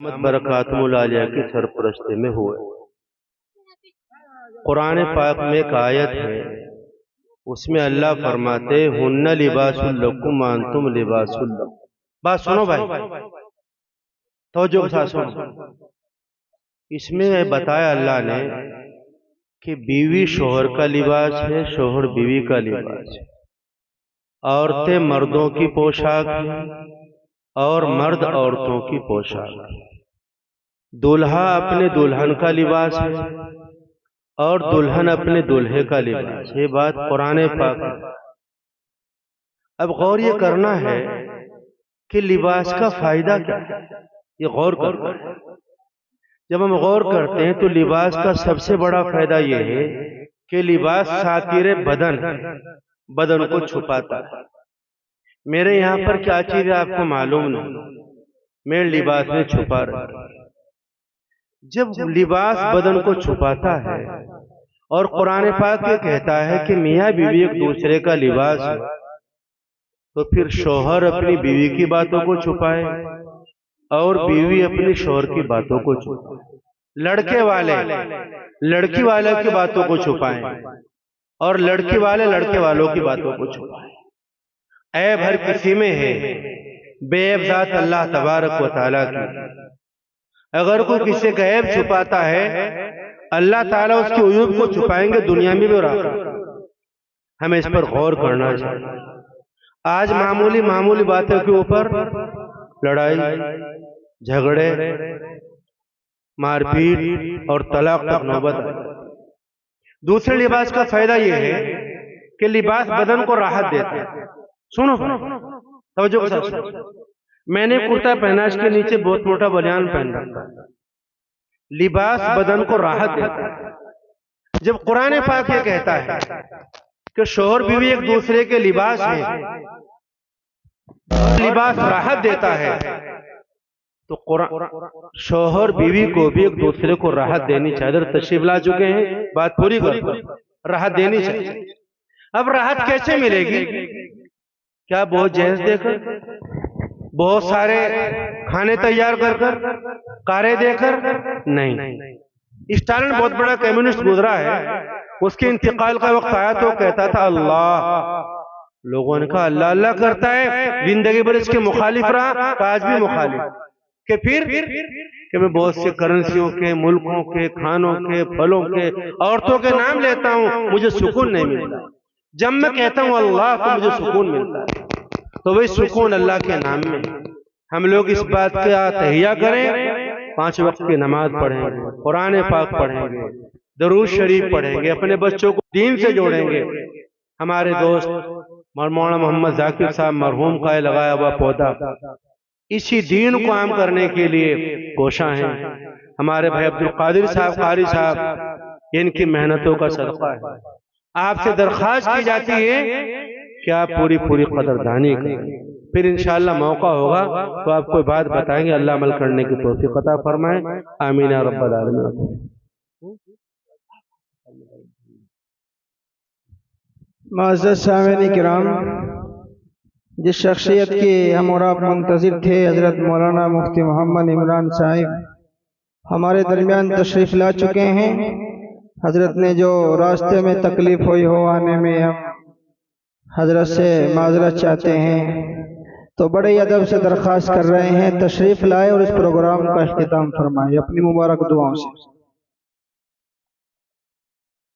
دامت برکاتہم العالیہ کی سرپرستی میں ہوئے۔ قرآن پاک میں ایک آیت ہے، اس میں اللہ فرماتے ہن لباس لکم وانتم لباس لہم۔ بات سنو بھائی، توجہ کے ساتھ سنو۔ اس میں بتایا اللہ نے کہ بیوی شوہر کا لباس ہے، شوہر بیوی کا لباس ہے، عورتیں مردوں کی پوشاک ہیں اور مرد عورتوں کی پوشاک ہے، دولہا اپنے دلہن کا لباس ہے اور دلہن اپنے دولہے کا لباس ہے۔ یہ بات قرآن پاک ہے۔ اب غور یہ کرنا ہے کہ لباس کا فائدہ کیا ہے، یہ غور کرنا ہے۔ جب ہم غور کرتے ہیں تو لباس کا سب سے بڑا فائدہ یہ ہے کہ لباس ساتر بدن کو چھپاتا ہے۔ میرے یہاں پر کیا چیز ہے آپ کو معلوم نہیں، میں لباس میں چھپا رہا ہوں۔ جب لباس بدن کو چھپاتا ہے اور قرآن پاک یہ کہتا ہے کہ میاں بیوی ایک دوسرے کا لباس ہے، تو پھر شوہر اپنی بیوی کی باتوں کو چھپائے اور بیوی اپنی شوہر کی باتوں کو چھپائے، لڑکے والے لڑکی والے کی باتوں کو چھپائیں اور لڑکی والے لڑکے والوں کی باتوں کو چھپائیں۔ عیب ہر کسی میں ہے، بے عیب ذات اللہ تبارک و تعالیٰ کی۔ اگر کوئی کسی کا عیب چھپاتا ہے، اللہ تعالیٰ اس کی عیوب کو چھپائیں گے دنیا میں بھی اور آخرت میں۔ ہمیں اس پر غور کرنا چاہیے۔ آج معمولی باتوں کے اوپر لڑائی جھگڑے مار پیٹ اور طلاق تک نوبت آئی۔ دوسرے لباس کا فائدہ یہ ہے کہ لباس بدن کو راحت دیتا ہے۔ سنو توجہ کے ساتھ سنو۔ میں نے کرتا پہنا، اس کے نیچے بہت موٹا بنیان پہن رکھا ہے۔ لباس بدن کو راحت دیتا ہے۔ جب قرآن پاک یہ کہتا ہے کہ شوہر بیوی ایک دوسرے کے لباس ہیں، لباس راحت دیتا ہے، تو شوہر بیوی کو بھی ایک دوسرے کو راحت دینی چاہیے۔ ادھر تشریف لا چکے ہیں، بات پوری کرو، راحت دینی چاہیے۔ اب راحت کیسے ملے گی؟ کیا بہت جہیز دے کر، بہت سارے کھانے تیار کر کاریں دے کر؟ نہیں۔ اسٹالن بہت بڑا کمیونسٹ گزرا ہے، اس کے انتقال کا وقت آیا تو کہتا تھا اللہ، لوگوں نے کہا اللہ اللہ کرتا ہے، زندگی بھر اس کے مخالف رہا، آج بھی مخالف، کہ پھر کہ میں بہت سے کرنسیوں کے، ملکوں کے، کھانوں کے، پھلوں کے، عورتوں کے نام لیتا ہوں، مجھے سکون نہیں ملتا۔ جب میں کہتا ہوں اللہ تو مجھے سکون ملتا ہے، تو وہی سکون اللہ کے نام میں۔ ہم لوگ اس بات کا تہیہ کریں، 5 وقت کی نماز پڑھیں گے، قرآن پاک پڑھیں گے، درود شریف پڑھیں گے، اپنے بچوں کو دین سے جوڑیں گے۔ ہمارے دوست مولانا محمد ذاکر صاحب مرحوم کا لگایا ہوا پودا اسی دین کو عام کرنے کے لیے کوشاں ہیں۔ ہمارے بھائی عبدالقادر صاحب قاری صاحب، ان کی محنتوں کا صدقہ ہے۔ آپ سے درخواست کی جاتی ہے کہ آپ پوری قدردانی کریں، پھر انشاءاللہ موقع ہوگا تو آپ کو بات بتائیں گے۔ اللہ عمل کرنے کی توفیق عطا فرمائیں، آمین یا رب العالمین۔ معزز سامعین کرام، جس شخصیت کی ہم اور آپ منتظر تھے، حضرت مولانا مفتی محمد عمران صاحب ہمارے درمیان تشریف لا چکے ہیں۔ حضرت نے جو راستے میں تکلیف ہوئی ہو آنے میں، ہم حضرت سے معذرت چاہتے ہیں، تو بڑے ادب سے درخواست کر رہے ہیں تشریف لائے اور اس پروگرام کا اختتام فرمائے اپنی مبارک دعاؤں سے۔